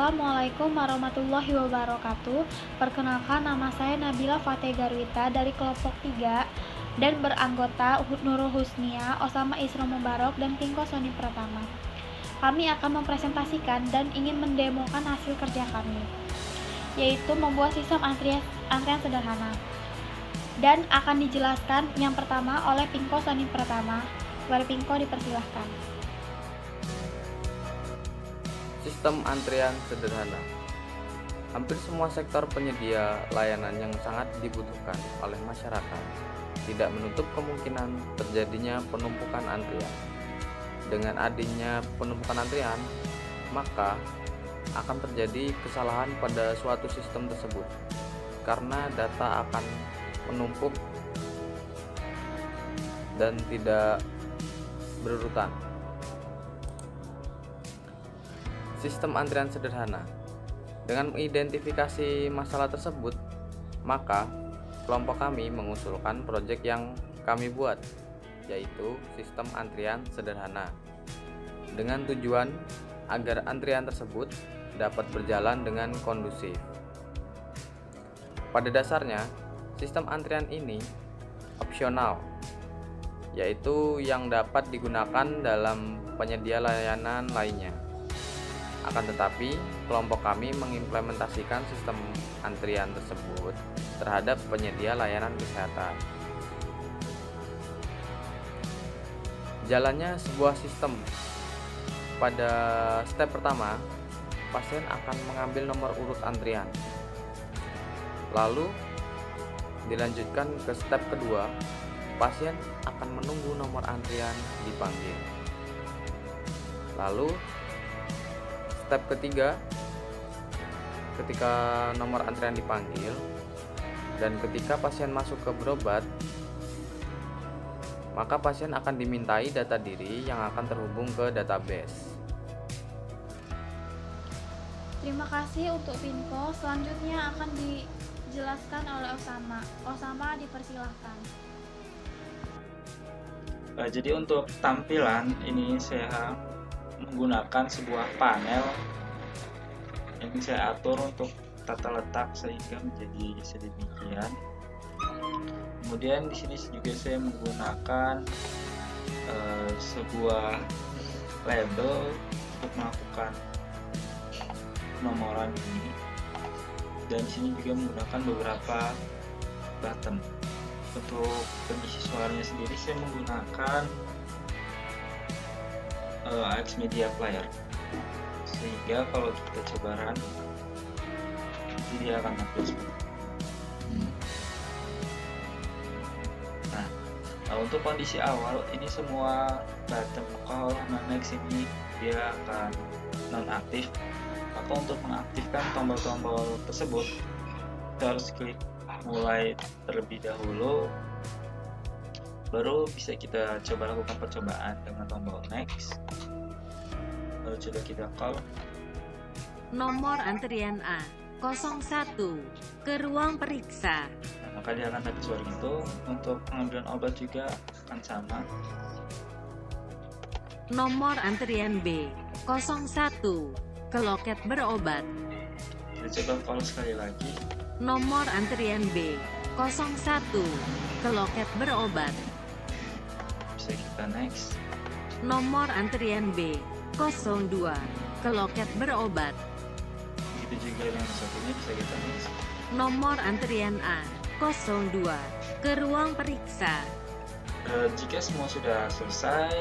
Assalamualaikum warahmatullahi wabarakatuh. Perkenalkan, nama saya Nabila Fateh Garwita dari kelompok 3 dan beranggota Nurul Husnia, Osama Isra Mubarok, dan Tingko Soni Pratama. Kami akan mempresentasikan dan ingin mendemokan hasil kerja kami, yaitu membuat sistem antrian sederhana. Dan akan dijelaskan yang pertama oleh Tingko Soni Pratama. Kepada Tingko dipersilahkan. Sistem antrian sederhana. Hampir semua sektor penyedia layanan yang sangat dibutuhkan oleh masyarakat tidak menutup kemungkinan terjadinya penumpukan antrian. Dengan adanya penumpukan antrian, maka akan terjadi kesalahan pada suatu sistem tersebut karena data akan menumpuk dan tidak berurutan. Sistem antrian sederhana. Dengan mengidentifikasi masalah tersebut, maka kelompok kami mengusulkan proyek yang kami buat, yaitu sistem antrian sederhana, dengan tujuan agar antrian tersebut dapat berjalan dengan kondusif. Pada dasarnya, sistem antrian ini opsional, yaitu yang dapat digunakan dalam penyedia layanan lainnya. Akan tetapi, kelompok kami mengimplementasikan sistem antrian tersebut terhadap penyedia layanan kesehatan. Jalannya sebuah sistem. Pada step pertama, pasien akan mengambil nomor urut antrian. Lalu, dilanjutkan ke step kedua, pasien akan menunggu nomor antrian dipanggil. Lalu, step ketiga, ketika nomor antrian dipanggil dan ketika pasien masuk ke berobat, maka pasien akan dimintai data diri yang akan terhubung ke database. Terima kasih untuk Pinko. Selanjutnya akan dijelaskan oleh Osama. Osama dipersilahkan. Jadi untuk tampilan ini saya menggunakan sebuah panel yang saya atur untuk tata letak sehingga menjadi sedemikian. Kemudian di sini juga saya menggunakan sebuah label untuk melakukan penomoran ini, dan di sini juga menggunakan beberapa button. Untuk pengisi suaranya sendiri saya menggunakan AX Media Player, sehingga kalau kita coba run nanti dia akan tampil seperti ini. Nah, untuk kondisi awal ini semua button call non-X ini dia akan non-aktif. Maka untuk mengaktifkan tombol-tombol tersebut kita harus klik mulai terlebih dahulu, baru bisa kita coba lakukan percobaan dengan tombol next. Lalu coba kita call nomor antrian A01 ke ruang periksa. Nah, maka dia akan tampil suara itu. Untuk pengambilan obat juga akan sama. Nomor antrian B01 ke loket berobat. Kita coba call sekali lagi. Nomor antrian B01 ke loket berobat. Bisa kita next. Nomor antrian B02 ke loket berobat. Begitu juga dengan satunya bisa kita next. Nomor antrian A02 ke ruang periksa. Jika semua sudah selesai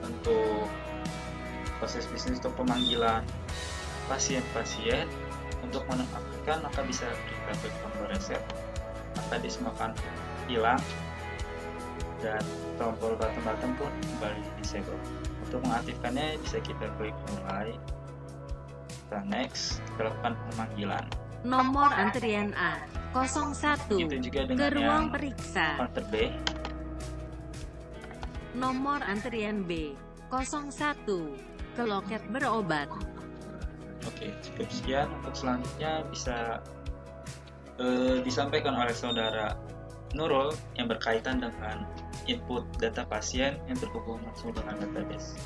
untuk proses bisnis untuk pemanggilan pasien-pasien, untuk menonaktifkan maka bisa kita klik tombol reset, maka dia semua akan hilang dan tombol button pun kembali disable. Untuk mengaktifkannya bisa kita klik mulai, kita next, kita lakukan pemanggilan. Nomor antrian A01 Itu juga dengan ke ruang yang periksa. counter B. Nomor antrian B01 ke loket berobat. Oke, cukup sekian. Untuk selanjutnya bisa disampaikan oleh saudara Nurul yang berkaitan dengan input data pasien yang terhubung langsung dengan database.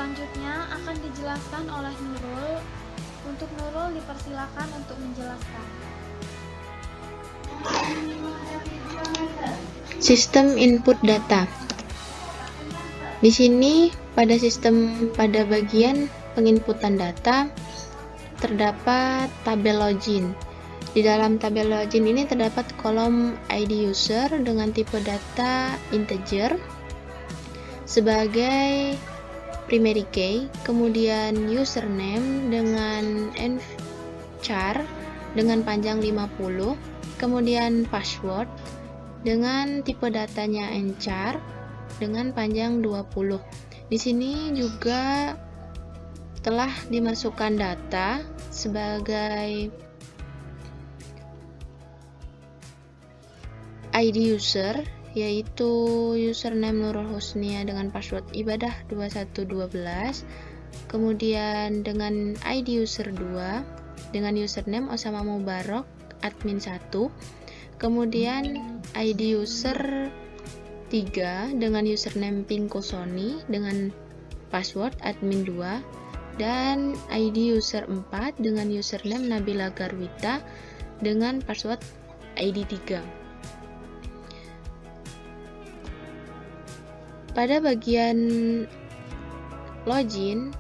Selanjutnya akan dijelaskan oleh Nurul. Untuk Nurul dipersilakan untuk menjelaskan. Sistem input data. Di sini pada bagian penginputan data terdapat tabel login. Di dalam tabel login ini terdapat kolom ID user dengan tipe data integer sebagai primary key, kemudian username dengan nvchar dengan panjang 50, kemudian password dengan tipe datanya nchar dengan panjang 20. Di sini juga telah dimasukkan data sebagai ID user, yaitu username Nurul Husnia dengan password ibadah 2112, kemudian dengan ID user 2 dengan username Osama Mubarok admin 1, kemudian ID user 3 dengan username Pinko Sony dengan password admin 2, dan ID user 4 dengan username Nabila Garwita dengan password ID 3. Pada bagian login,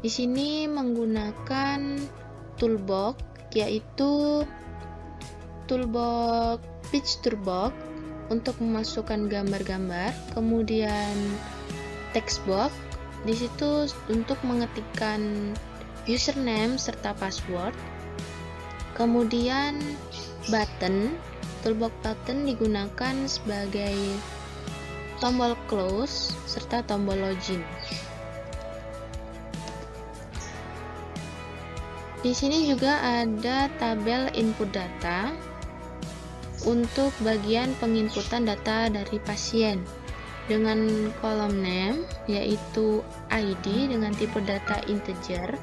di sini menggunakan toolbox, yaitu toolbox picture box untuk memasukkan gambar-gambar, kemudian text box di situ untuk mengetikkan username serta password, kemudian button. Toolbox button digunakan sebagai tombol close serta tombol login. Di sini juga ada tabel input data untuk bagian penginputan data dari pasien dengan kolom name, yaitu ID dengan tipe data integer,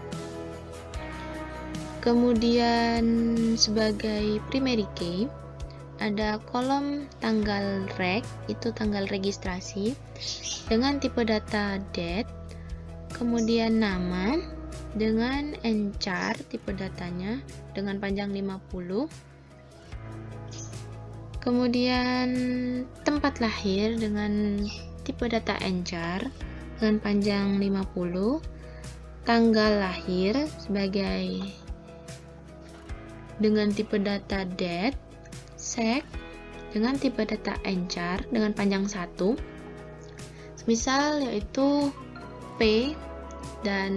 kemudian sebagai primary key ada kolom tanggal reg, itu tanggal registrasi dengan tipe data date, kemudian nama dengan nchar tipe datanya dengan panjang 50, kemudian tempat lahir dengan tipe data nchar dengan panjang 50, tanggal lahir sebagai dengan tipe data date, sek dengan tipe data nchar dengan panjang 1, misal yaitu P dan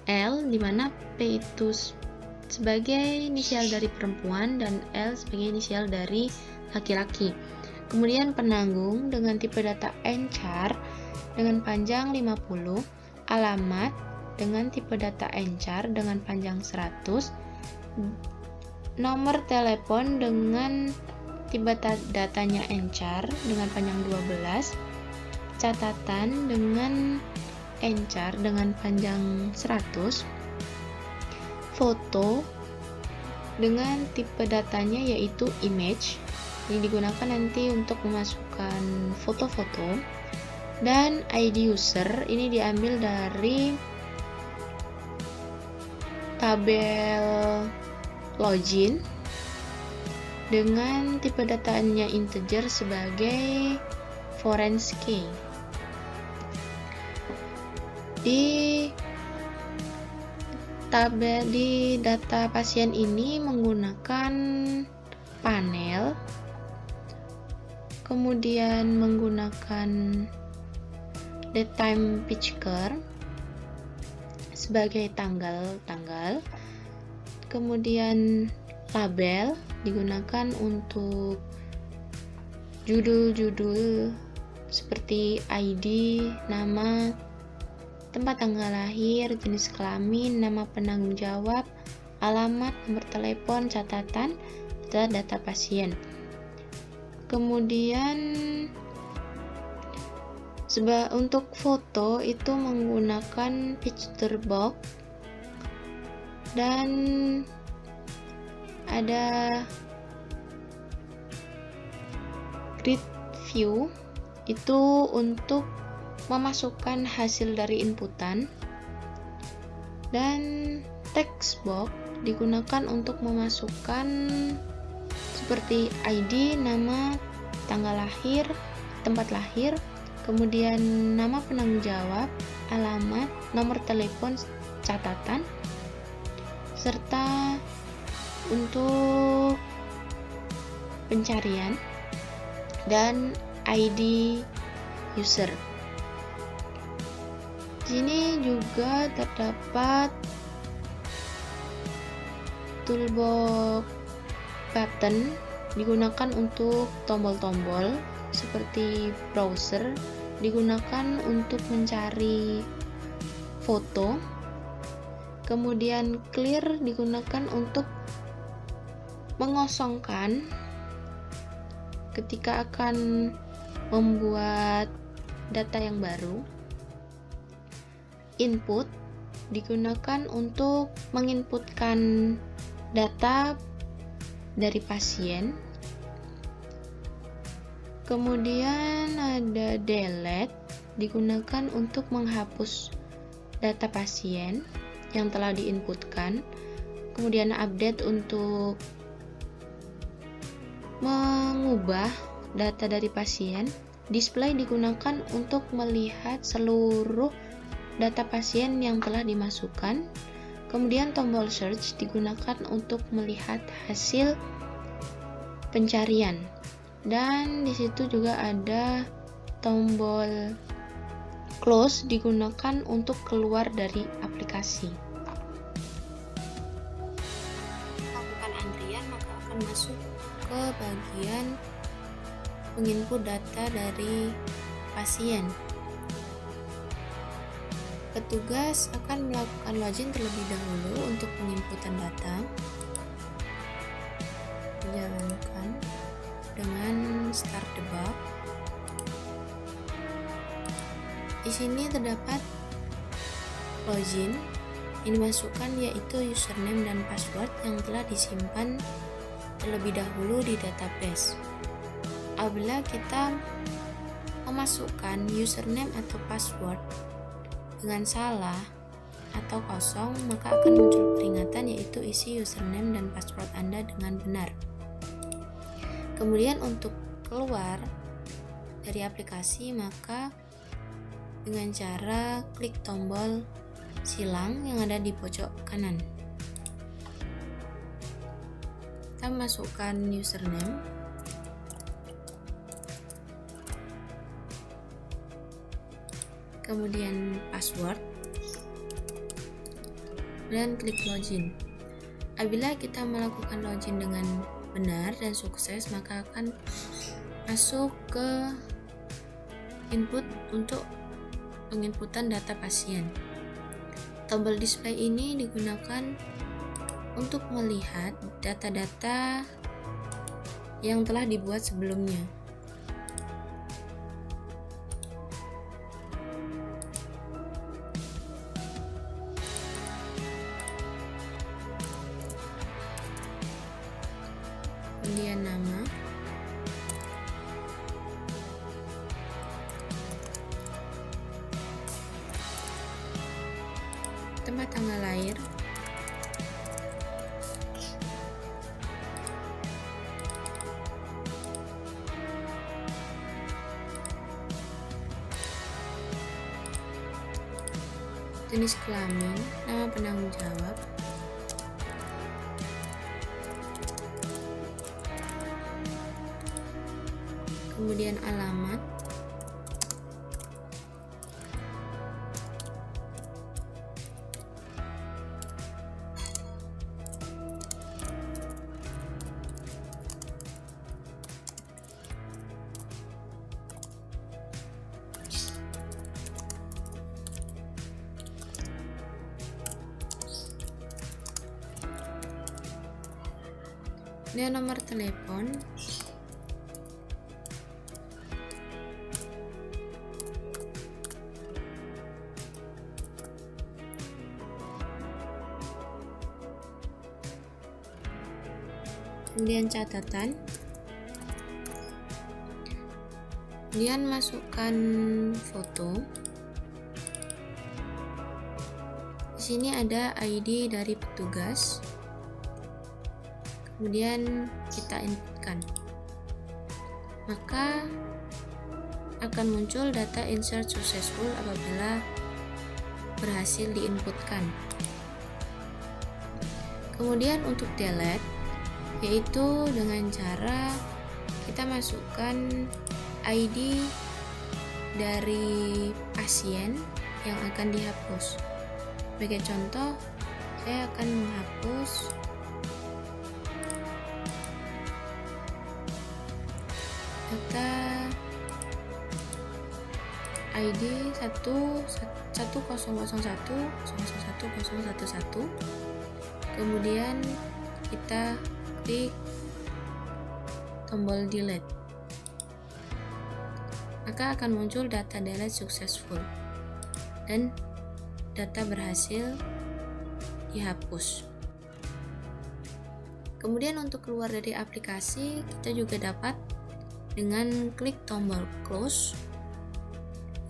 L, dimana P itu sebagai inisial dari perempuan dan L sebagai inisial dari laki-laki. Kemudian penanggung dengan tipe data nchar dengan panjang 50, alamat dengan tipe data nchar dengan panjang 100, nomor telepon dengan tipe datanya nchar dengan panjang 12, catatan dengan nchar dengan panjang 100, foto dengan tipe datanya yaitu image, ini digunakan nanti untuk memasukkan foto-foto, dan ID user ini diambil dari tabel login dengan tipe datanya integer sebagai foreign key. Di data pasien ini menggunakan panel, kemudian menggunakan datetime picture sebagai tanggal, kemudian label digunakan untuk judul-judul seperti ID, nama, tempat tanggal lahir, jenis kelamin, nama penanggung jawab, alamat, nomor telepon, catatan, data pasien. Kemudian untuk foto itu menggunakan picture box, dan ada grid view itu untuk memasukkan hasil dari inputan, dan text box digunakan untuk memasukkan seperti ID, nama, tanggal lahir, tempat lahir, kemudian nama penanggung jawab, alamat, nomor telepon catatan, serta untuk pencarian dan ID user. Di sini juga terdapat toolbox button digunakan untuk tombol-tombol seperti browser, digunakan untuk mencari foto, kemudian clear digunakan untuk mengosongkan ketika akan membuat data yang baru. Input digunakan untuk menginputkan data dari pasien. Kemudian ada delete digunakan untuk menghapus data pasien yang telah diinputkan. Kemudian update untuk mengubah data dari pasien. Display digunakan untuk melihat seluruh data pasien yang telah dimasukkan. Kemudian tombol search digunakan untuk melihat hasil pencarian. Dan di situ juga ada tombol close digunakan untuk keluar dari aplikasi. Lakukan antrian, maka akan masuk ke bagian menginput data dari pasien. Petugas akan melakukan login terlebih dahulu untuk penginputan data. Jalankan dengan start debug. Di sini terdapat login yang dimasukkan, yaitu username dan password yang telah disimpan terlebih dahulu di database. Apabila kita memasukkan username atau password dengan salah atau kosong, maka akan muncul peringatan, yaitu isi username dan password Anda dengan benar. Kemudian untuk keluar dari aplikasi, maka dengan cara klik tombol silang yang ada di pojok kanan. Kita masukkan username, kemudian password, dan klik login. Apabila kita melakukan login dengan benar dan sukses, maka akan masuk ke input untuk penginputan data pasien. Tombol display ini digunakan untuk melihat data-data yang telah dibuat sebelumnya. Kemudian nama, tempat tanggal lahir, jenis kelamin, nama penanggung jawab, kemudian alamat, dan nomor telepon. Kemudian catatan, Kemudian masukkan foto. Di sini ada ID dari petugas. Kemudian kita inputkan. Maka akan muncul data insert successful apabila berhasil diinputkan. Kemudian untuk delete, yaitu dengan cara kita masukkan ID dari pasien yang akan dihapus. Sebagai contoh, saya akan menghapus data ID 100101011, kemudian kita klik tombol delete, maka akan muncul data delete successful dan data berhasil dihapus. Kemudian untuk keluar dari aplikasi, kita juga dapat dengan klik tombol close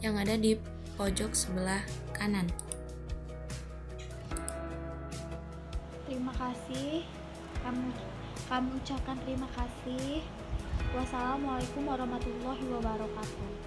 yang ada di pojok sebelah kanan. Terima kasih. Kami ucapkan terima kasih. Wassalamualaikum warahmatullahi wabarakatuh.